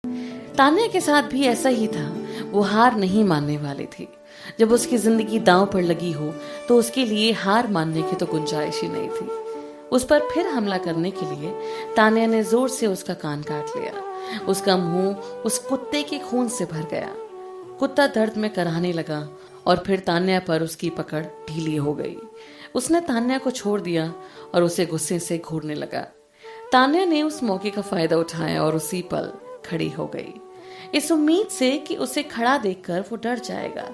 तान्या के साथ भी ऐसा ही था। वो हार नहीं मानने वाली थी। जब उसकी जिंदगी दांव पर लगी हो तो उसके लिए हार मानने की तो गुंजाइश ही नहीं थी। उस पर फिर हमला करने के लिए तान्या ने जोर से उसका कान काट लिया। उसका मुंह उस कुत्ते के खून से भर गया। कुत्ता दर्द में कराहने लगा और फिर तान्या पर उसकी पकड़ ढीली हो गई। उसने तान्या को छोड़ दिया और उसे गुस्से से घूरने लगा। तान्या ने उस मौके का फायदा उठाया और उसी पल खड़ी हो गई, इस उम्मीद से कि उसे खड़ा देखकर वो डर जाएगा।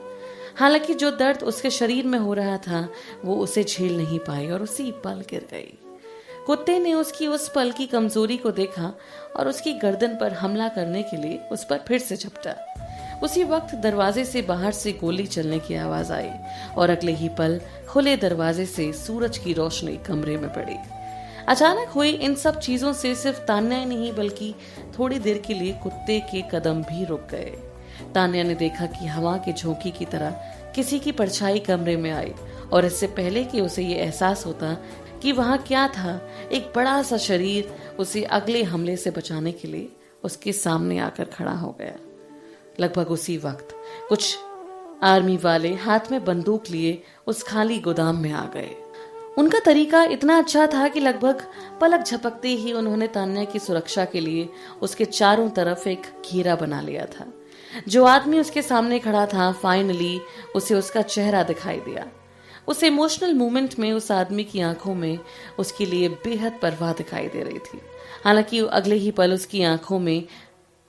हालांकि जो दर्द उसके शरीर में हो रहा था वो उसे झेल नहीं पाई और उसी पल गिर गई। कुत्ते ने उसकी उस पल की कमजोरी को देखा और उसकी गर्दन पर हमला करने के लिए उस पर फिर से झपटा। उसी वक्त दरवाजे से बाहर से गोली चलने की आवाज आई और अगले ही पल खुले दरवाजे से सूरज की रोशनी कमरे में पड़ी। अचानक हुई इन सब चीजों से सिर्फ तान्या नहीं बल्कि थोड़ी देर के लिए कुत्ते के कदम भी रुक गए। तान्या ने देखा कि हवा के झोंकी की तरह किसी की परछाई कमरे में आई और इससे पहले कि उसे ये एहसास होता कि वहां क्या था, एक बड़ा सा शरीर उसे अगले हमले से बचाने के लिए उसके सामने आकर खड़ा हो गया। लगभग उसी वक्त कुछ आर्मी वाले हाथ में बंदूक लिए उस खाली गोदाम में आ गए। उनका तरीका इतना अच्छा था कि लगभग पलक झपकते ही उन्होंने तान्या की सुरक्षा के लिए उसके चारों तरफ एक घेरा बना लिया था। जो आदमी उसके सामने खड़ा था फाइनली उसे उसका चेहरा दिखाई दिया। उस इमोशनल मोमेंट में उस आदमी की आंखों में उसके लिए बेहद परवाह दिखाई दे रही थी। हालांकि अगले ही पल उसकी आंखों में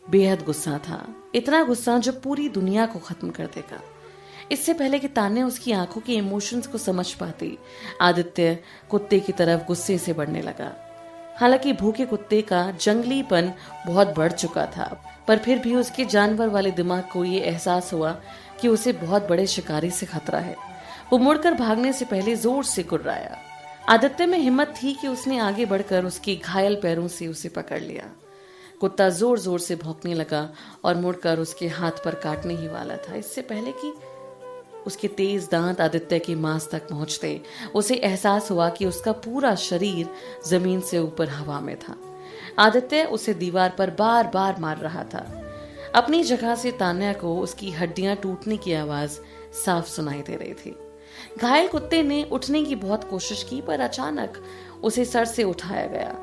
बेहद गुस्सा था, इतना गुस्सा जो पूरी दुनिया को खत्म कर देगा। इससे पहले कि तान्या उसकी आंखों के इमोशंस को समझ पाती, आदित्य कुत्ते की तरफ गुस्से से बढ़ने लगा। हालांकि भूखे कुत्ते का जंगलीपन बहुत बढ़ चुका था, पर फिर भी उसके जानवर वाले दिमाग को ये एहसास हुआ कि उसे बहुत बड़े शिकारी से खतरा है। वो मुड़कर भागने से पहले जोर से कुर्राया। आदित्य में हिम्मत थी कि उसने आगे बढ़कर उसके घायल पैरों से उसे पकड़ लिया। कुत्ता जोर जोर से भौंकने लगा और मुड़कर उसके हाथ पर काटने ही वाला था। इससे पहले कि उसके तेज दांत आदित्य के मांस तक पहुंचते उसे एहसास हुआ कि उसका पूरा शरीर जमीन से ऊपर हवा में था। आदित्य उसे दीवार पर बार बार मार रहा था। अपनी जगह से तान्या को उसकी हड्डियां टूटने की आवाज साफ सुनाई दे रही थी। घायल कुत्ते ने उठने की बहुत कोशिश की पर अचानक उसे सर से उठाया गया।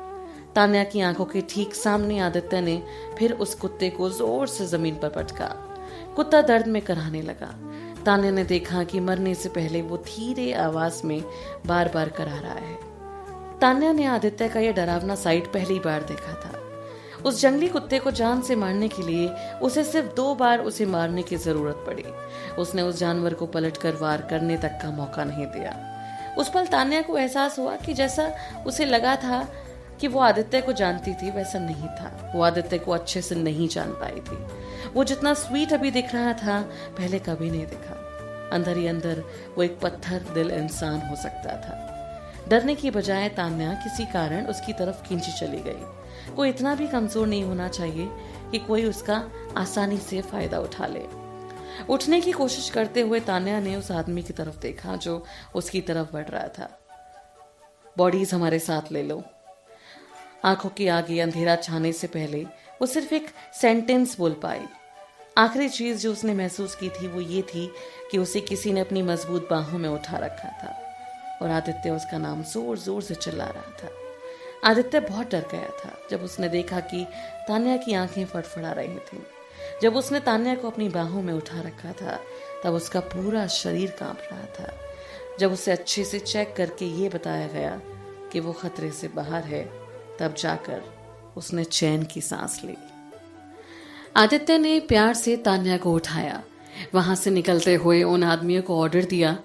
तान्या की आंखों के ठीक सामने आदित्य ने फिर उस कुत्ते को जोर से जमीन पर पटका। कुत्ता दर्द में कराहने लगा। तान्या ने देखा कि मरने से पहले वो धीरे आवाज में बार बार करा रहा है। तान्या ने आदित्य का यह डरावना साइड पहली बार देखा था। उस जंगली कुत्ते को जान से मारने के लिए उसे सिर्फ 2 बार उसे मारने की जरूरत पड़ी। उसने उस जानवर को पलटकर वार करने तक का मौका नहीं दिया। उस पल तान्या को एहसास हुआ कि जैसा उसे लगा था कि वो आदित्य को जानती थी वैसा नहीं था। वो आदित्य को अच्छे से नहीं जान पाई थी। वो जितना स्वीट अभी दिख रहा था पहले कभी नहीं दिखा। अंदर ही अंदर वो एक पत्थर दिल इंसान हो सकता था। डरने की बजाय तान्या किसी कारण उसकी तरफ खींची चली गई। कोई इतना भी कमजोर नहीं होना चाहिए कि कोई उसका आसानी से फायदा उठा ले। उठने की कोशिश करते हुए तान्या ने उस आदमी की तरफ देखा जो उसकी तरफ बढ़ रहा था। बॉडीज हमारे साथ ले लो। आंखों के आगे अंधेरा छाने से पहले वो सिर्फ एक सेंटेंस बोल पाई। आखिरी चीज जो उसने महसूस की थी वो ये थी कि उसे किसी ने अपनी मजबूत बाहों में उठा रखा था और आदित्य उसका नाम जोर जोर से चिल्ला रहा था। आदित्य बहुत डर गया था जब उसने देखा कि तान्या की आंखें फड़फड़ा रही थीं। जब उसने तान्या को अपनी बाहों में उठा रखा था तब उसका पूरा शरीर कांप रहा था। जब उसे अच्छे से चेक करके ये बताया गया कि वो खतरे से बाहर है तब जाकर उसने चैन की सांस ली। आदित्य ने प्यार से तान्या को उठाया। वहां से निकलते हुए उन आदमियों को ऑर्डर दिया,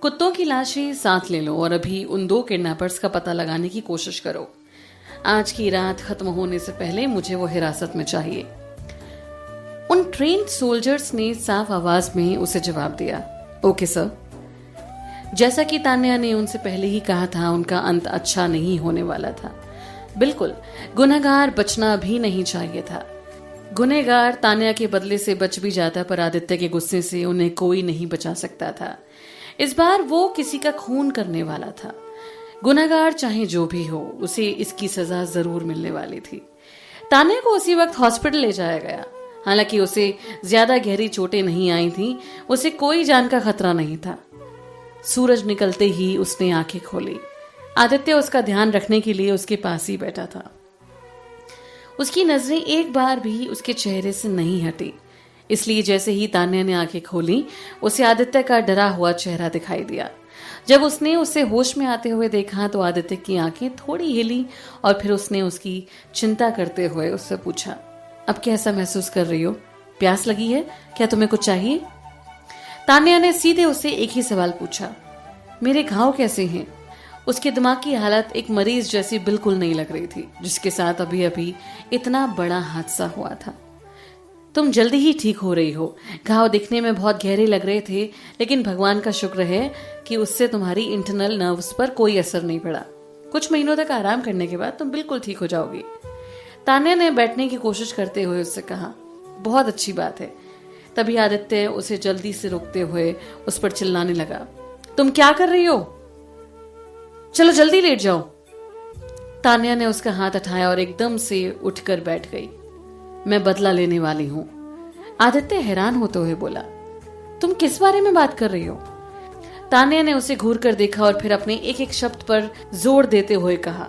कुत्तों की लाशें साथ ले लो और अभी उन 2 किडनैपर्स का पता लगाने की कोशिश करो। आज की रात खत्म होने से पहले मुझे वो हिरासत में चाहिए। उन ट्रेन्ड सोल्जर्स ने साफ आवाज में उसे जवाब दिया, ओके सर। जैसा कि तान्या ने उनसे पहले ही कहा था, उनका अंत अच्छा नहीं होने वाला था। बिल्कुल, गुनहगार बचना भी नहीं चाहिए था। गुनहगार तान्या के बदले से बच भी जाता पर आदित्य के गुस्से से उन्हें कोई नहीं बचा सकता था। इस बार वो किसी का खून करने वाला था। गुनहगार चाहे जो भी हो उसे इसकी सजा जरूर मिलने वाली थी। तान्या को उसी वक्त हॉस्पिटल ले जाया गया। हालांकि उसे ज्यादा गहरी चोटें नहीं आई थी, उसे कोई जान का खतरा नहीं था। सूरज निकलते ही उसने आंखें खोली। आदित्य उसका ध्यान रखने के लिए उसके पास ही बैठा था। उसकी नजरें एक बार भी उसके चेहरे से नहीं हटी, इसलिए जैसे ही तान्या ने आंखें खोली उसे आदित्य का डरा हुआ चेहरा दिखाई दिया। जब उसने उसे होश में आते हुए देखा तो आदित्य की आंखें थोड़ी हिली और फिर उसने उसकी चिंता करते हुए उससे पूछा, अब कैसा महसूस कर रही हो? प्यास लगी है? क्या तुम्हें कुछ चाहिए? तान्या ने सीधे उससे एक ही सवाल पूछा, मेरे घाव कैसे हैं? उसके दिमाग की हालत एक मरीज जैसी बिल्कुल नहीं लग रही थी, जिसके साथ अभी अभी इतना बड़ा हादसा हुआ था। तुम जल्दी ही ठीक हो रही हो। घाव दिखने में बहुत गहरे लग रहे थे, लेकिन भगवान का शुक्र है कि उससे तुम्हारी इंटरनल नर्व्स पर कोई असर नहीं पड़ा। कुछ महीनों तक आराम करने के बाद तुम बिल्कुल ठीक हो जाओगी। तान्या ने बैठने की कोशिश करते हुए उससे कहा, बहुत अच्छी बात है। तभी आदित्य उसे जल्दी से रोकते हुए उस पर चिल्लाने लगा, तुम क्या कर रही हो? चलो जल्दी लेट जाओ। तान्या ने उसका हाथ उठाया और एकदम से उठकर बैठ गई। मैं बदला लेने वाली हूं। आदित्य हैरान होते हुए बोला, तुम किस बारे में बात कर रही हो? तान्या ने उसे घूर कर देखा और फिर अपने एक एक शब्द पर जोर देते हुए कहा,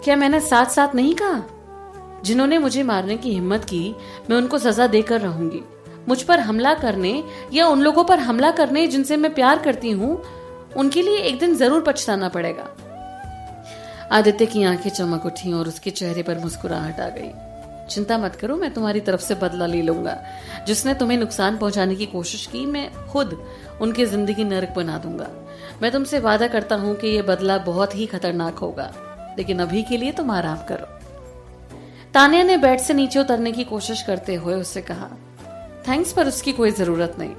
क्या मैंने साथ साथ नहीं कहा? जिन्होंने मुझे मारने की हिम्मत की, मैं उनको सजा देकर रहूंगी। मुझ पर हमला करने या उन लोगों पर हमला करने जिनसे मैं प्यार करती हूं, उनके लिए एक दिन जरूर पछताना पड़ेगा। आदित्य की आंखें चमक उठी और उसके चेहरे पर मुस्कुराहट आ गई। चिंता मत करो, मैं तुम्हारी तरफ से बदला ले लूंगा। जिसने तुम्हें नुकसान पहुंचाने की कोशिश की, मैं खुद उनकी जिंदगी नरक बना दूंगा। मैं तुमसे वादा करता हूं कि यह बदला बहुत ही खतरनाक होगा, लेकिन अभी के लिए तुम आराम करो। तान्या ने बेड से नीचे उतरने की कोशिश करते हुए उससे कहा, थैंक्स, पर उसकी कोई जरूरत नहीं।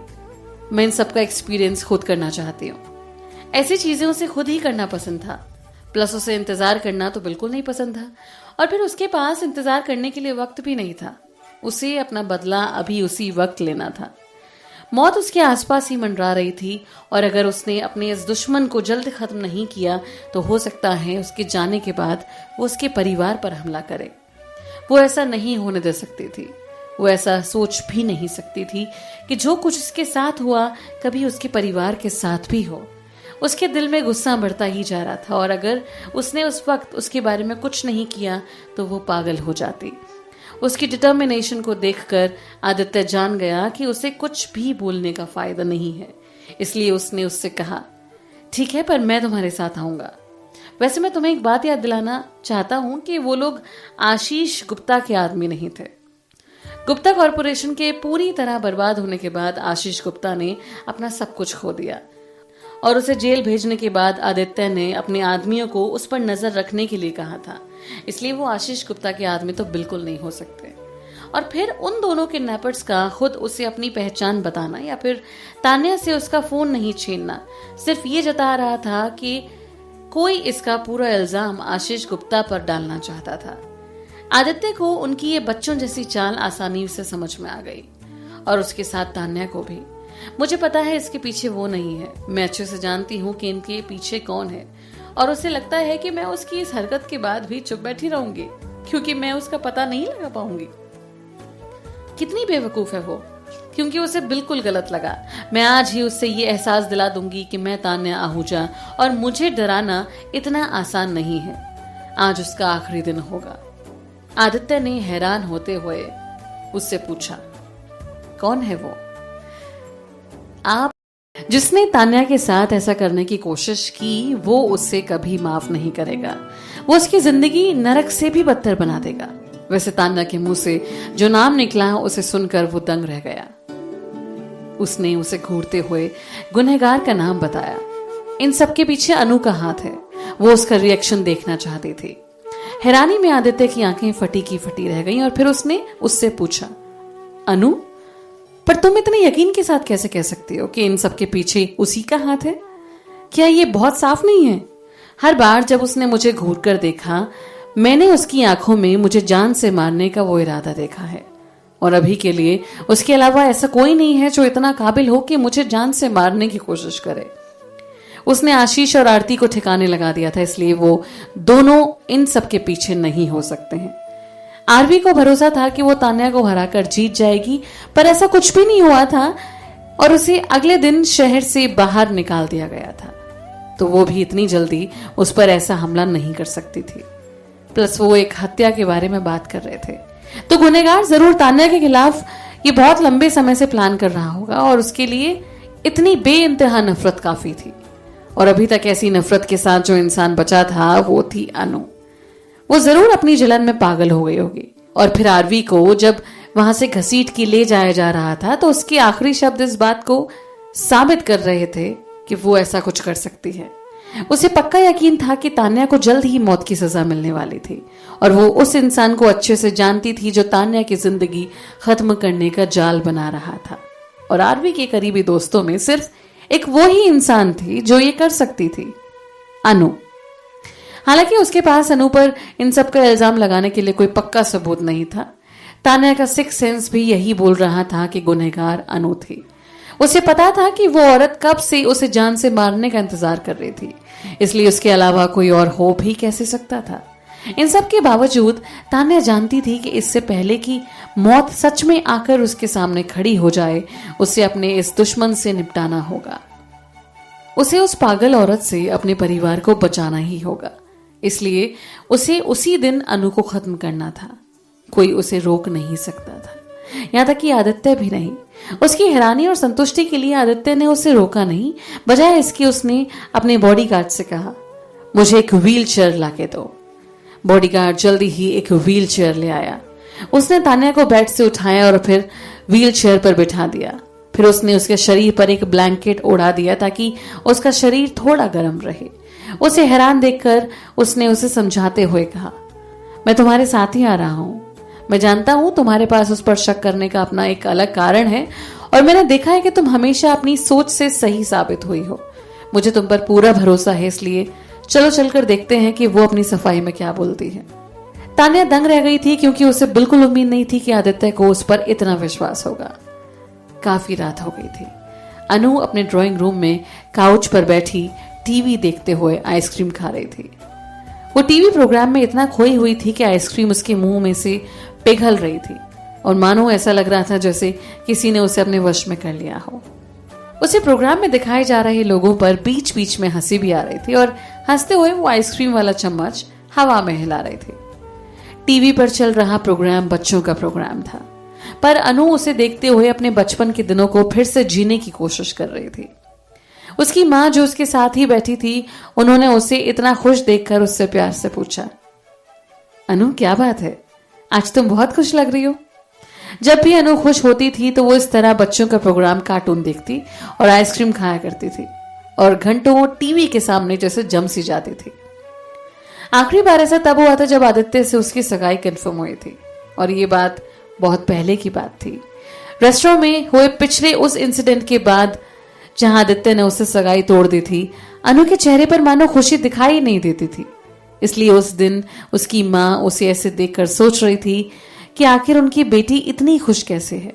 मैं इन सबका एक्सपीरियंस खुद करना चाहती हूँ। ऐसी चीजें उसे खुद ही करना पसंद था, प्लस उसे इंतजार करना तो बिल्कुल नहीं पसंद था, और फिर उसके पास इंतजार करने के लिए वक्त भी नहीं था। उसे अपना बदला अभी उसी वक्त लेना था। मौत उसके आसपास ही मंडरा रही थी, और अगर उसने अपने इस दुश्मन को जल्द खत्म नहीं किया तो हो सकता है उसके जाने के बाद वो उसके परिवार पर हमला करे। वो ऐसा नहीं होने दे सकती थी। वो ऐसा सोच भी नहीं सकती थी कि जो कुछ उसके साथ हुआ कभी उसके परिवार के साथ भी हो। उसके दिल में गुस्सा बढ़ता ही जा रहा था, और अगर उसने उस वक्त उसके बारे में कुछ नहीं किया तो वो पागल हो जाती। उसकी डिटर्मिनेशन को देखकर आदित्य जान गया कि उसे कुछ भी बोलने का फायदा नहीं है, इसलिए उसने उससे कहा, ठीक है, पर मैं तुम्हारे साथ आऊंगा। वैसे मैं तुम्हें एक बात याद दिलाना चाहता हूं कि वो लोग आशीष गुप्ता के आदमी नहीं थे। गुप्ता कॉरपोरेशन के पूरी तरह बर्बाद होने के बाद आशीष गुप्ता ने अपना सब कुछ खो दिया, और उसे जेल भेजने के बाद आदित्य ने अपने आदमियों को उस पर नजर रखने के लिए कहा था। इसलिए वो आशीष गुप्ता के आदमी तो बिल्कुल नहीं हो सकते। और फिर उन दोनों किडनैपर्स का खुद उसे अपनी पहचान बताना या फिर तान्या से उसका फोन नहीं छीनना सिर्फ ये जता रहा था कि कोई इसका पूरा इल्जाम आशीष गुप्ता पर डालना चाहता था। आदित्य को उनकी ये बच्चों जैसी चाल आसानी से समझ में आ गई, और उसके साथ तान्या को भी। मुझे पता है इसके पीछे वो नहीं है। मैं अच्छे से जानती हूँ कि इनके पीछे कौन है, और उसे लगता है कि मैं उसकी इस हरकत के बाद भी चुप बैठी रहूंगी क्योंकि मैं उसका पता नहीं लगा पाऊंगी। कितनी बेवकूफ है वो, क्योंकि उसे बिल्कुल गलत लगा। मैं आज ही उससे ये एहसास दिला दूंगी कि मैं तान्या आहूजा, और मुझे डराना इतना आसान नहीं है। आज उसका आखिरी दिन होगा। आदित्य ने हैरान होते हुए उससे पूछा, कौन है वो? आप जिसने तान्या के साथ ऐसा करने की कोशिश की, वो उससे कभी माफ नहीं करेगा। वो उसकी जिंदगी नरक से भी बदतर बना देगा। वैसे तान्या के मुंह से जो नाम निकला उसे सुनकर वो दंग रह गया। उसने उसे घूरते हुए गुनहगार का नाम बताया। इन सब के पीछे अनु का हाथ है। वो उसका रिएक्शन देखना चाहती थी। हैरानी में आदित्य की आंखें फटी की फटी रह गईं, और फिर उसने उससे पूछा, अनु, पर तुम इतने यकीन के साथ कैसे कह सकती हो कि इन सब के पीछे उसी का हाथ है? क्या ये बहुत साफ नहीं है? हर बार जब उसने मुझे घूर कर देखा, मैंने उसकी आंखों में मुझे जान से मारने का वो इरादा देखा है, और अभी के लिए उसके अलावा ऐसा कोई नहीं है जो इतना काबिल हो कि मुझे जान से मारने की कोशिश करे। उसने आशीष और आरती को ठिकाने लगा दिया था, इसलिए वो दोनों इन सब के पीछे नहीं हो सकते हैं। आरवी को भरोसा था कि वो तान्या को हराकर जीत जाएगी, पर ऐसा कुछ भी नहीं हुआ था और उसे अगले दिन शहर से बाहर निकाल दिया गया था। तो वो भी इतनी जल्दी उस पर ऐसा हमला नहीं कर सकती थी। प्लस वो एक हत्या के बारे में बात कर रहे थे, तो गुनहगार जरूर तान्या के खिलाफ ये बहुत लंबे समय से प्लान कर रहा होगा और उसके लिए इतनी बेइंतहा नफरत काफी थी। और अभी तक ऐसी नफरत के साथ जो इंसान बचा था वो थी अनु। वो जरूर अपनी जलन में पागल हो गई होगी। और फिर आरवी को जब वहां से घसीट के ले जाया जा रहा था तो उसके आखिरी शब्द इस बात को साबित कर रहे थे कि वो ऐसा कुछ कर सकती है। उसे पक्का यकीन था कि तान्या को जल्द ही मौत की सजा मिलने वाली थी और वो उस इंसान को अच्छे से जानती थी जो तान्या की जिंदगी खत्म करने का जाल बना रहा था। और आरवी के करीबी दोस्तों में सिर्फ एक वो ही इंसान थी जो ये कर सकती थी, अनु। हालांकि उसके पास अनु पर इन सब का इल्जाम लगाने के लिए कोई पक्का सबूत नहीं था। तान्या का सिक्स सेंस भी यही बोल रहा था कि गुनहगार अनु थी। उसे पता था कि वो औरत कब से उसे जान से मारने का इंतजार कर रही थी, इसलिए उसके अलावा कोई और हो भी कैसे सकता था। इन सब के बावजूद तान्या जानती थी कि इससे पहले कि मौत सच में आकर उसके सामने खड़ी हो जाए, उसे अपने इस दुश्मन से निपटाना होगा। उसे उस पागल औरत से अपने परिवार को बचाना ही होगा। इसलिए उसे उसी दिन अनु को खत्म करना था। कोई उसे रोक नहीं सकता था, यहां तक कि आदित्य भी नहीं। उसकी हैरानी और संतुष्टि के लिए आदित्य ने उसे रोका नहीं, बजाय इसके उसने अपने बॉडीगार्ड से कहा, मुझे एक व्हील चेयर लाके दो। बॉडीगार्ड जल्दी ही एक व्हील चेयर ले आया। उसने तान्या को बेड से उठाया और फिर व्हील चेयर पर बिठा दिया। फिर उसने उसके शरीर पर एक ब्लैंकेट ओढ़ा दिया ताकि उसका शरीर थोड़ा गर्म रहे। उसे हैरान देखकर उसने उसे समझाते हुए कहा, मैं तुम्हारे साथ ही आ रहा हूं। मैं जानता हूं तुम्हारे पास उस पर शक करने का अपना एक अलग कारण है और मैंने देखा है कि तुम हमेशा अपनी सोच से सही साबित हुई हो। मुझे तुम पर पूरा भरोसा है, इसलिए चलो चलकर देखते हैं कि वो अपनी सफाई में क्या बोलती है। तान्या दंग रह गई थी क्योंकि उसे बिल्कुल उम्मीद नहीं थी कि आदित्य को उस पर इतना विश्वास होगा। काफी रात हो गई थी। अनु अपने ड्राइंग रूम में काउच पर बैठी टीवी देखते हुए आइसक्रीम खा रही थी। वो टीवी प्रोग्राम में इतना खोई हुई थी कि आइसक्रीम उसके मुंह में से पिघल रही थी और मानो ऐसा लग रहा था जैसे किसी ने उसे अपने वश में कर लिया हो। उसे प्रोग्राम में दिखाए जा रहे लोगों पर बीच बीच में हंसी भी आ रही थी और हंसते हुए वो आइसक्रीम वाला चम्मच हवा में हिला रही थी। टीवी पर चल रहा प्रोग्राम बच्चों का प्रोग्राम था, पर अनु उसे देखते हुए अपने बचपन के दिनों को फिर से जीने की कोशिश कर रही थी। उसकी माँ जो उसके साथ ही बैठी थी, उन्होंने उसे इतना खुश देखकर उससे प्यार से पूछा, अनु क्या बात है, आज तुम बहुत खुश लग रही हो। जब भी अनु खुश होती थी तो वो इस तरह बच्चों का प्रोग्राम कार्टून देखती और आइसक्रीम खाया करती थी और घंटों टीवी के सामने जैसे जम सी जाती थी। आखिरी बार ऐसा तब हुआ था जब आदित्य से उसकी सगाई कंफर्म हुई थी और ये बात बहुत पहले की बात थी। रेस्टोरेंट में हुए पिछले उस इंसिडेंट के बाद जहां आदित्य ने उससे सगाई तोड़ दी थी, अनु के चेहरे पर मानो खुशी दिखाई नहीं देती थी। इसलिए उस दिन उसकी माँ उसे ऐसे देखकर सोच रही थी कि आखिर उनकी बेटी इतनी खुश कैसे है।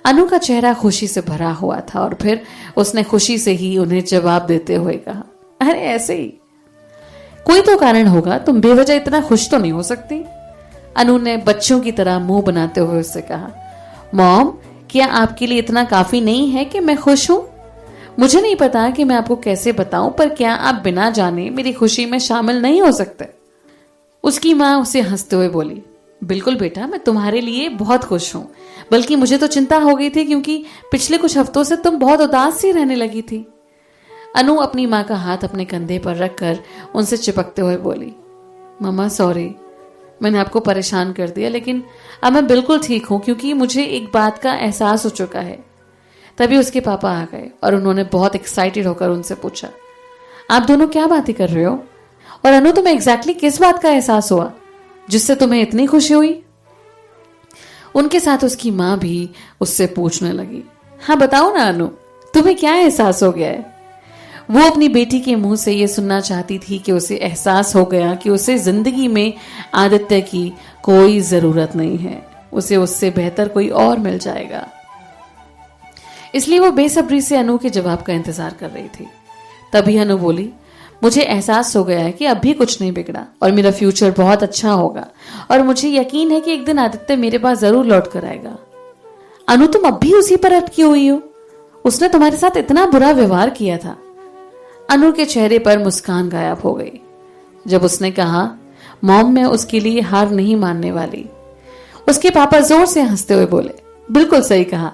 अनु का चेहरा खुशी से भरा हुआ था और फिर उसने खुशी से ही उन्हें जवाब देते हुए कहा, अरे ऐसे ही, कोई तो कारण होगा, तुम बेवजह इतना खुश तो नहीं हो सकती। अनु ने बच्चों की तरह मुंह बनाते हुए उससे कहा, मॉम क्या आपके लिए इतना काफी नहीं है कि मैं खुश हूं? मुझे नहीं पता कि मैं आपको कैसे बताऊं, पर क्या आप बिना जाने मेरी खुशी में शामिल नहीं हो सकते? उसकी माँ उसे हंसते हुए बोली, बिल्कुल बेटा, मैं तुम्हारे लिए बहुत खुश हूं, बल्कि मुझे तो चिंता हो गई थी क्योंकि पिछले कुछ हफ्तों से तुम बहुत उदास सी रहने लगी थी। अनु अपनी माँ का हाथ अपने कंधे पर रखकर उनसे चिपकते हुए बोली, मम्मा सॉरी, मैंने आपको परेशान कर दिया, लेकिन अब मैं बिल्कुल ठीक हूं क्योंकि मुझे एक बात का एहसास हो चुका है। तभी उसके पापा आ गए और उन्होंने बहुत एक्साइटेड होकर उनसे पूछा, आप दोनों क्या बातें कर रहे हो? और अनु तुम्हें एग्जैक्टली किस बात का एहसास हुआ जिससे तुम्हें इतनी खुशी हुई? उनके साथ उसकी माँ भी उससे पूछने लगी, हाँ बताओ ना अनु, तुम्हें क्या एहसास हो गया है? वो अपनी बेटी के मुंह से ये सुनना चाहती थी कि उसे एहसास हो गया कि उसे जिंदगी में आदित्य की कोई जरूरत नहीं है, उसे उससे बेहतर कोई और मिल जाएगा। इसलिए वो बेसब्री से अनु के जवाब का इंतजार कर रही थी। तभी अनु बोली, मुझे एहसास हो गया है कि अब भी कुछ नहीं बिगड़ा और मेरा फ्यूचर बहुत अच्छा होगा और मुझे यकीन है कि एक दिन आदित्य मेरे पास जरूर लौट कर आएगा। अनु, तुम अब भी उसी पर अटकी हुई हो? उसने तुम्हारे साथ इतना बुरा व्यवहार किया था। अनु के चेहरे पर मुस्कान गायब हो गई जब उसने कहा, मॉम, मैं उसके लिए हार नहीं मानने वाली। उसके पापा जोर से हंसते हुए बोले, बिल्कुल सही कहा।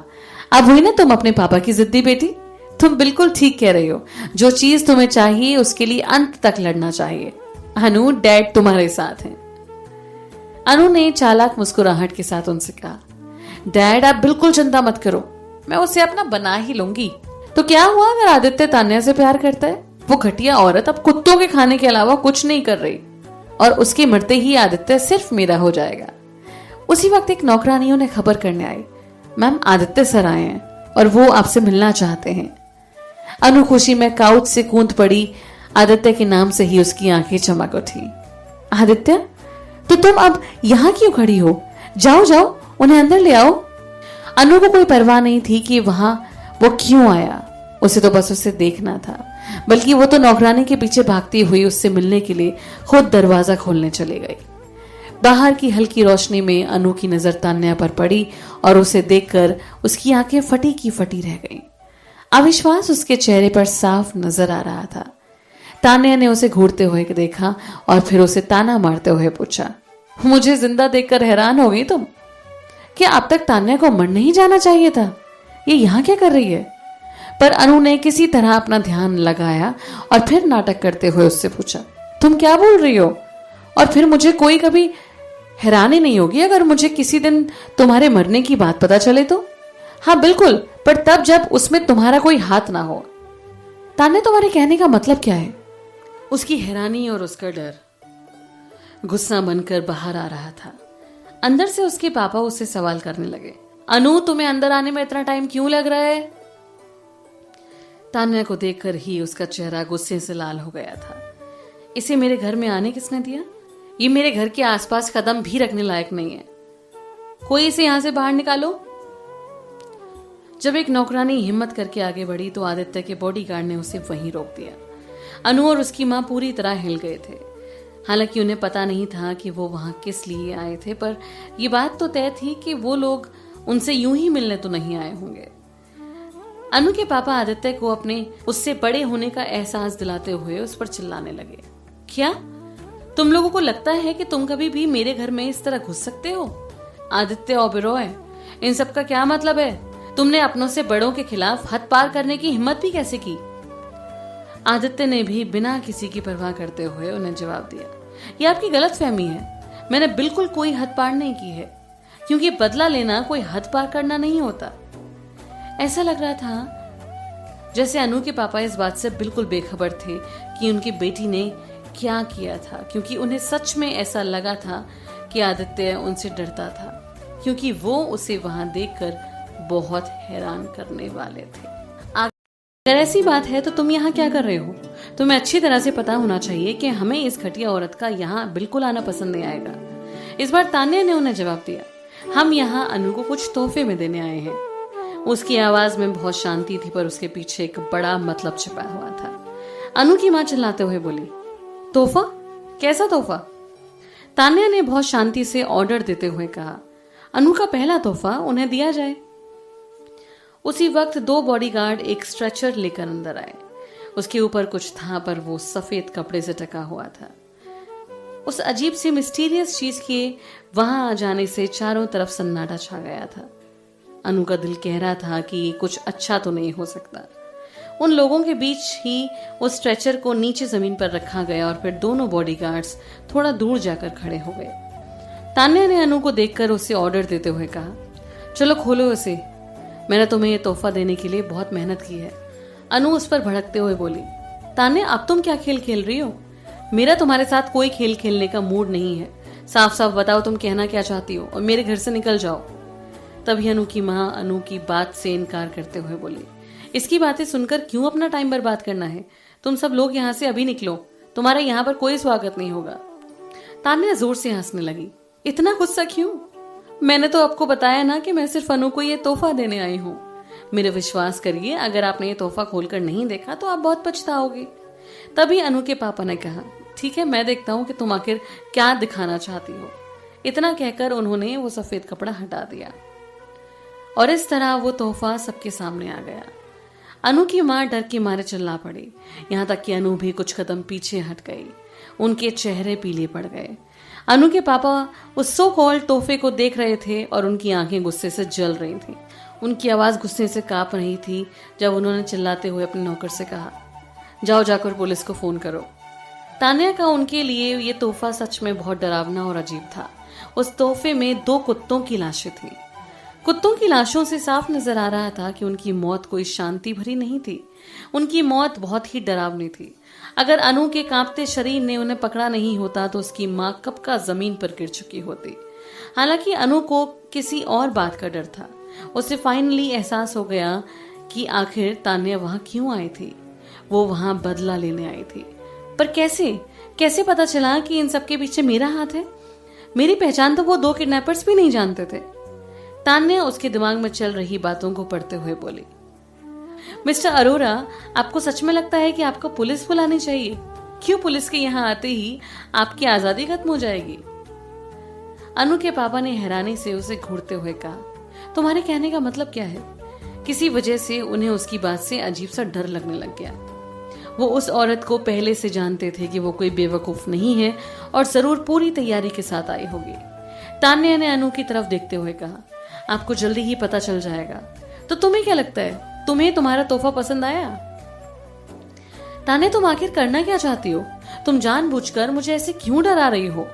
अब हुई ना तुम अपने पापा की जिद्दी बेटी। तुम बिल्कुल ठीक कह रही हो। जो चीज तुम्हें चाहिए उसके लिए अंत तक लड़ना चाहिए। अनु, डैड तुम्हारे साथ हैं। अनु ने चालाक मुस्कुराहट के साथ उनसे कहा, डैड आप बिल्कुल चिंता मत करो, मैं उसे अपना बना ही लूंगी। तो क्या हुआ अगर आदित्य तान्या से प्यार करता है? वो घटिया औरत अब कुत्तों के खाने के अलावा कुछ नहीं कर रही और उसके मरते ही आदित्य सिर्फ मेरा हो जाएगा। उसी वक्त एक नौकरानी उन्हें खबर करने आई, मैम, आदित्य सर आए हैं और वो आपसे मिलना चाहते हैं। अनु खुशी में काउच से कूद पड़ी। आदित्य के नाम से ही उसकी आंखें चमक उठी। आदित्य, तो तुम अब यहां क्यों खड़ी हो? जाओ जाओ, उन्हें अंदर ले आओ। अनु को कोई परवाह नहीं थी कि वहां वो क्यों आया। उसे तो बस उसे देखना था, बल्कि वो तो नौकरानी के पीछे भागती हुई उससे मिलने के लिए खुद दरवाजा खोलने चली गई। बाहर की हल्की रोशनी में अनु की नजर तान्या पर पड़ी और उसे देखकर उसकी आंखें फटी की फटी रह गईं। अविश्वास उसके चेहरे पर साफ नजर आ रहा था। तान्या ने उसे घूरते हुए देखा और फिर उसे ताना मारते हुए पूछा, मुझे जिंदा देखकर हैरान हो गई तुम? क्या अब तक तान्या को मर नहीं जाना चाहिए था? ये यहां क्या कर रही है? पर अनु ने किसी तरह अपना ध्यान लगाया और फिर नाटक करते हुए उससे पूछा, तुम क्या बोल रही हो? और फिर मुझे कोई कभी हैरानी नहीं होगी अगर मुझे किसी दिन तुम्हारे मरने की बात पता चले तो? हाँ बिल्कुल, पर तब जब उसमें तुम्हारा कोई हाथ ना हो। तान्या, तुम्हारे कहने का मतलब क्या है? उसकी हैरानी और उसका डर गुस्सा बनकर बाहर आ रहा था। अंदर से उसके पापा उससे सवाल करने लगे, अनु, तुम्हें अंदर आने में इतना टाइम क्यों लग रहा है? तान्या को देखकर ही उसका चेहरा गुस्से से लाल हो गया था। इसे मेरे घर में आने किसने दिया? ये मेरे घर के आसपास कदम भी रखने लायक नहीं है। कोई इसे यहां से बाहर निकालो। जब एक नौकरानी हिम्मत करके आगे बढ़ी तो आदित्य के बॉडीगार्ड ने उसे वहीं रोक दिया। अनु और उसकी मां पूरी तरह हिल गए थे। हालांकि उन्हें पता नहीं था कि वो वहां किस लिए आए थे, पर यह बात तो तय थी कि वो लोग उनसे यूं ही मिलने तो नहीं आए होंगे। अनु के पापा आदित्य को अपने उससे बड़े होने का एहसास दिलाते हुए उस पर चिल्लाने लगे, क्या तुम लोगों को लगता है कि तुम कभी भी मेरे घर में इस तरह घुस सकते हो? आदित्य ओबेरॉय, इन सब का क्या मतलब है? तुमने अपनों से बड़ों के खिलाफ हद पार करने की हिम्मत भी कैसे की? आदित्य ने भी बिना किसी की परवाह करते हुए उन्हें जवाब दिया, ये आपकी गलतफहमी है। मैंने बिल्कुल कोई हद पार नहीं की है, क्योंकि बदला लेना कोई हद पार करना नहीं होता। ऐसा लग रहा था जैसे अनु के पापा इस बात से बिल्कुल बेखबर थे कि उनकी बेटी ने क्या किया था, क्योंकि उन्हें सच में ऐसा लगा था कि आदित्य उनसे डरता था, क्योंकि वो उसे वहां देखकर बहुत हैरान करने वाले थे। अगर ऐसी बात है तो तुम यहाँ क्या कर रहे हो? तुम्हें अच्छी तरह से पता होना चाहिए कि हमें इस घटिया औरत का यहाँ बिल्कुल आना पसंद नहीं आएगा। इस बार तान्या ने उन्हें जवाब दिया, हम यहाँ अनु को कुछ तोहफे में देने आए हैं। उसकी आवाज में बहुत शांति थी, पर उसके पीछे एक बड़ा मतलब छिपा हुआ था। अनु की मां चिल्लाते हुए बोली, तोहफा? कैसा तोहफा? तान्या ने बहुत शांति से ऑर्डर देते हुए कहा, अनु का पहला तोहफा उन्हें दिया जाए। उसी वक्त दो बॉडीगार्ड एक स्ट्रेचर लेकर अंदर आए। उसके ऊपर कुछ था, पर वो सफेद कपड़े से ढका हुआ था। उस अजीब सी मिस्टीरियस चीज के वहां आ जाने से चारों तरफ सन्नाटा छा गया था। अनु का दिल कह रहा था कि कुछ अच्छा तो नहीं हो सकता। उन लोगों के बीच ही उस स्ट्रेचर को नीचे जमीन पर रखा गया और फिर दोनों बॉडीगार्ड्स थोड़ा दूर जाकर खड़े हो गए। तान्या ने अनु को देखकर उसे ऑर्डर देते हुए कहा, चलो खोलो इसे, मैंने तुम्हें यह तोहफा देने के लिए बहुत मेहनत की है। अनु उस पर भड़कते हुए बोली, तान्या, अब तुम क्या खेल खेल रही हो? मेरा तुम्हारे साथ कोई खेल खेलने का मूड नहीं है। साफ साफ बताओ तुम कहना क्या चाहती हो और मेरे घर से निकल जाओ। तभी अनु की मां अनु की बात से इनकार करते हुए बोली, इसकी बातें सुनकर क्यों अपना टाइम बर्बाद करना है? तुम सब लोग यहाँ से अभी निकलो, तुम्हारा यहाँ पर कोई स्वागत नहीं होगा। तान्या जोर से हंसने लगी, इतना गुस्सा क्यों? मैंने तो आपको बताया ना कि मैं सिर्फ अनु को ये तोहफा देने आई हूँ। मेरे विश्वास करिए, अगर आपने ये तोहफा खोलकर नहीं देखा तो आप बहुत पछताओगे। तभी अनु के पापा ने कहा, ठीक है, मैं देखता हूं कि तुम आखिर क्या दिखाना चाहती हो। इतना कहकर उन्होंने वो सफेद कपड़ा हटा दिया और इस तरह वो तोहफा सबके सामने आ गया। अनु की मां डर के मारे चिल्ला पड़ी, यहां तक कि अनु भी कुछ कदम पीछे हट गई। उनके चेहरे पीले पड़ गए। अनु के पापा उस सो कॉल्ड तोहफे को देख रहे थे और उनकी आंखें गुस्से से जल रही थी। उनकी आवाज गुस्से से कांप रही थी जब उन्होंने चिल्लाते हुए अपने नौकर से कहा, जाओ जाकर पुलिस को फोन करो। तान्या का उनके लिए ये तोहफा सच में बहुत डरावना और अजीब था। उस तोहफे में 2 कुत्तों की लाशें थी। कुत्तों की लाशों से साफ नजर आ रहा था कि उनकी मौत कोई शांति भरी नहीं थी। उनकी मौत बहुत ही डरावनी थी। अगर अनु के कांपते शरीर ने उन्हें पकड़ा नहीं होता तो उसकी मां कब का जमीन पर गिर चुकी होती। हालांकि अनु को किसी और बात का डर था। उसे फाइनली एहसास हो गया कि आखिर तान्या वहां क्यों आई थी। वो वहां बदला लेने आई थी, पर कैसे पता चला कि इन सबके पीछे मेरा हाथ है? मेरी पहचान तो वो 2 किडनैपर्स भी नहीं जानते थे। तान्या उसके दिमाग में चल रही बातों को पढ़ते हुए बोली, मिस्टर अरोरा, आपको सच में लगता है कि आपको पुलिस बुलानी चाहिए? क्यों पुलिस के यहाँ आते ही आपकी आजादी खत्म हो जाएगी? अनु के पापा ने हैरानी से उसे घूरते हुए कहा, तुम्हारे कहने का मतलब क्या है? किसी वजह से उन्हें उसकी बात से अजीब सा डर लगने लग गया। वो उस औरत को पहले से जानते थे कि वो कोई बेवकूफ नहीं है और जरूर पूरी तैयारी के साथ आई होगी। तान्या ने अनु की तरफ देखते हुए कहा, आपको जल्दी ही पता चल जाएगा। तो तुम्हें क्या लगता है, तुम्हें तुम्हारा तोहफा पसंद आया? तान्या, तुम आखिर करना क्या चाहती हो? तुम जानबूझकर मुझे ऐसे क्यों डरा रही हो?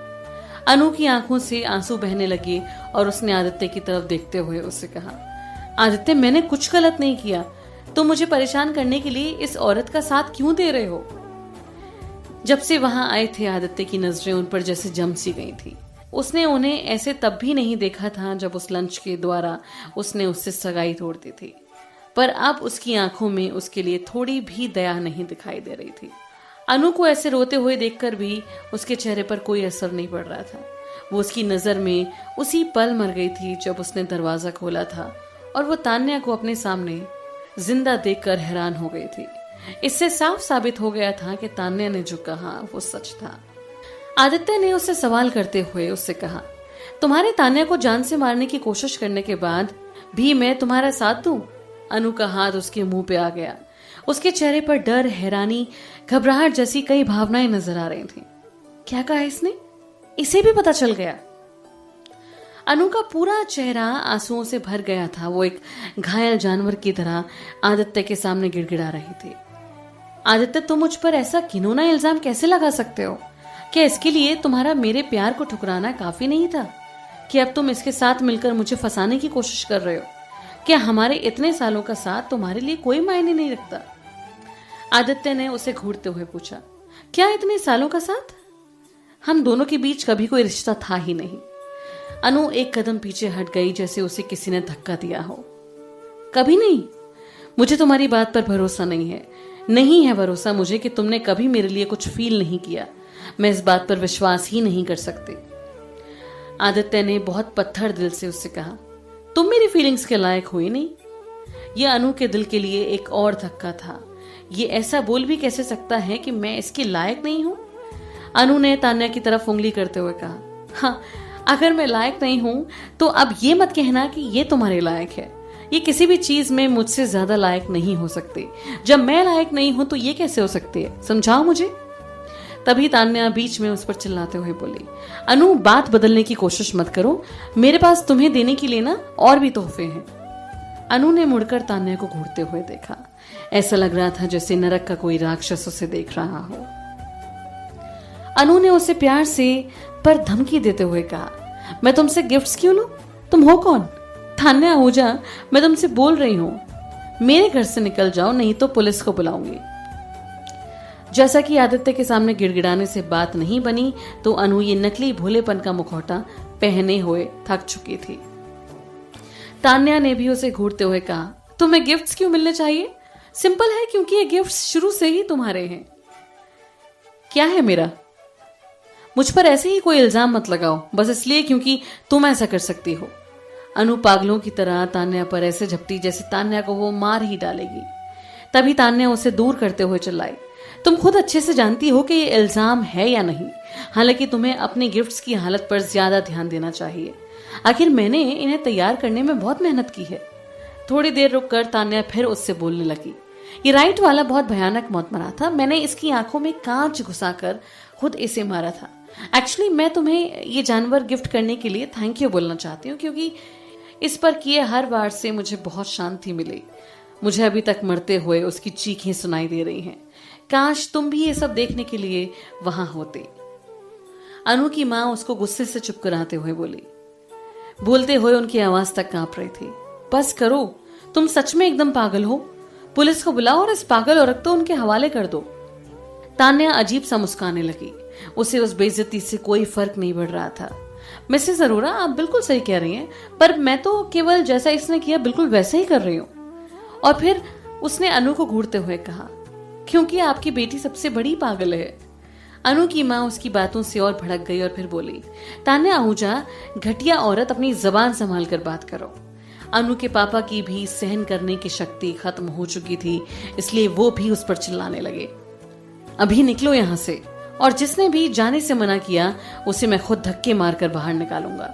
अनु की आंखों से आंसू बहने लगे और उसने आदित्य की तरफ देखते हुए उससे कहा, आदित्य, मैंने कुछ गलत नहीं किया। तुम मुझे परेशान करने के लिए इस औरत का साथ क्यों दे रहे हो? जब से वहां आए थे आदित्य की नजरें उन पर जैसे जम सी गई थी। उसने उन्हें ऐसे तब भी नहीं देखा था जब उस लंच के द्वारा उसने उससे सगाई तोड़ दी थी, पर अब उसकी आंखों में उसके लिए थोड़ी भी दया नहीं दिखाई दे रही थी। अनु को ऐसे रोते हुए देखकर भी उसके चेहरे पर कोई असर नहीं पड़ रहा था। वो उसकी नजर में उसी पल मर गई थी जब उसने दरवाजा खोला था और वो तान्या को अपने सामने जिंदा देखकर हैरान हो गई थी। इससे साफ साबित हो गया था कि तान्या ने जो कहा वो सच था। आदित्य ने उससे सवाल करते हुए उससे कहा, तुम्हारे तान्या को जान से मारने की कोशिश करने के बाद भी मैं तुम्हारा साथ दूं? अनु का हाथ उसके मुंह पे आ गया। उसके चेहरे पर डर, हैरानी, घबराहट जैसी कई भावनाएं नजर आ रही थी। क्या कहा इसने? इसे भी पता चल गया? अनु का पूरा चेहरा आंसुओं से भर गया था। वो एक घायल जानवर की तरह आदित्य के सामने गिड़गिड़ा रही थी। आदित्य, तुम मुझ पर ऐसा घिनौना इल्जाम कैसे लगा सकते हो? क्या इसके लिए तुम्हारा मेरे प्यार को ठुकराना काफी नहीं था कि अब तुम इसके साथ मिलकर मुझे फंसाने की कोशिश कर रहे हो? क्या हमारे इतने सालों का साथ तुम्हारे लिए कोई मायने नहीं रखता? आदित्य ने उसे घूरते हुए पूछा, क्या इतने सालों का साथ? हम दोनों के बीच कभी कोई रिश्ता था ही नहीं। अनु एक कदम पीछे हट गई जैसे उसे किसी ने धक्का दिया हो। कभी नहीं? मुझे तुम्हारी बात पर भरोसा नहीं है भरोसा मुझे कि तुमने कभी मेरे लिए कुछ फील नहीं किया। मैं इस बात पर विश्वास ही नहीं कर सकती। आदित्य ने बहुत पत्थर दिल से उससे कहा, तुम मेरी फीलिंग्स के लायक हुई नहीं। यह अनु के दिल के लिए एक और धक्का था। ये ऐसा बोल भी कैसे सकता है कि मैं इसके लायक नहीं हूं? अनु ने तान्या की तरफ उंगली करते हुए कहा, हाँ, अगर मैं लायक नहीं हूं तो अब ये मत कहना कि ये तुम्हारे लायक है। ये किसी भी चीज में मुझसे ज्यादा लायक नहीं हो सकती। जब मैं लायक नहीं हूं तो ये कैसे हो सकती है? समझाओ मुझे। तभी तान्या बीच में उस पर चिल्लाते हुए बोली, अनु, बात बदलने की कोशिश मत करो। मेरे पास तुम्हें देने के लिए ना और भी तोहफे हैं। अनु ने मुड़कर तान्या को घूरते हुए देखा। ऐसा लग रहा था जैसे नरक का कोई राक्षस उसे देख रहा हो। अनु ने उसे प्यार से पर धमकी देते हुए कहा, मैं तुमसे गिफ्ट्स क्यों लूं? तुम हो कौन? तान्या, हो जा, मैं तुमसे बोल रही हूं। मेरे घर से निकल जाओ, नहीं तो पुलिस को बुलाऊंगी। जैसा कि आदित्य के सामने गिड़गिड़ाने से बात नहीं बनी तो अनु ये नकली भोलेपन का मुखौटा पहने हुए थक चुकी थी। तान्या ने भी उसे घूरते हुए कहा, तुम्हें गिफ्ट्स क्यों मिलने चाहिए? सिंपल है, क्योंकि ये गिफ्ट्स शुरू से ही तुम्हारे हैं। क्या है मेरा? मुझ पर ऐसे ही कोई इल्जाम मत लगाओ बस इसलिए क्योंकि तुम ऐसा कर सकती हो। अनु पागलों की तरह तान्या पर ऐसे झपटी जैसे तान्या को वो मार ही डालेगी। तभी तान्या उसे दूर करते हुए चिल्लाई, तुम खुद अच्छे से जानती हो कि ये इल्जाम है या नहीं। हालांकि तुम्हें अपने गिफ्ट्स की हालत पर ज्यादा ध्यान देना चाहिए। आखिर मैंने इन्हें तैयार करने में बहुत मेहनत की है। थोड़ी देर रुककर तान्या फिर उससे बोलने लगी। ये राइट वाला बहुत भयानक मौत मरा था। मैंने इसकी आंखों में कांच घुसाकर खुद इसे मारा था। एक्चुअली मैं तुम्हें ये जानवर गिफ्ट करने के लिए थैंक यू बोलना चाहती हूँ, क्योंकि इस पर किए हर वार से मुझे बहुत शांति मिली। मुझे अभी तक मरते हुए उसकी चीखें सुनाई दे रही हैं। काश तुम भी ये सब देखने के लिए वहां होते। अनु की मां उसको गुस्से से चुप कराते हुए बोली। बोलते हुए उनकी आवाज तक कांप रही थी। बस करो, तुम सच में एकदम पागल हो। पुलिस को बुलाओ और इस पागल औरत को उनके हवाले कर दो। तान्या अजीब सा मुस्काने लगी। उसे उस बेइज्जती से कोई फर्क नहीं पड़ रहा था। मिसेस अरोरा, आप बिल्कुल सही कह रही हैं, पर मैं तो केवल जैसा इसने किया बिल्कुल वैसे ही कर रही हूँ। और फिर उसने अनु को घूरते हुए कहा, क्योंकि आपकी बेटी सबसे बड़ी पागल है। अनु की मां उसकी बातों से और भड़क गई और फिर बोली, तान्या आहूजा, घटिया औरत, अपनी जबान संभाल कर बात करो। अनु के पापा की भी सहन करने की शक्ति खत्म हो चुकी थी, इसलिए वो भी उस पर चिल्लाने लगे। अभी निकलो यहाँ से, और जिसने भी जाने से मना किया उसे मैं खुद धक्के मारकर बाहर निकालूंगा।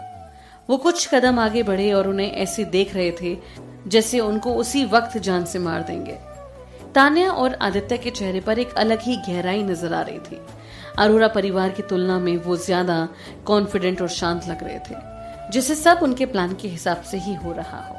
वो कुछ कदम आगे बढ़े और उन्हें ऐसे देख रहे थे जैसे उनको उसी वक्त जान से मार देंगे। तान्या और आदित्य के चेहरे पर एक अलग ही गहराई नजर आ रही थी। अरोरा परिवार की तुलना में वो ज्यादा कॉन्फिडेंट और शांत लग रहे थे, जिसे सब उनके प्लान के हिसाब से ही हो रहा हो।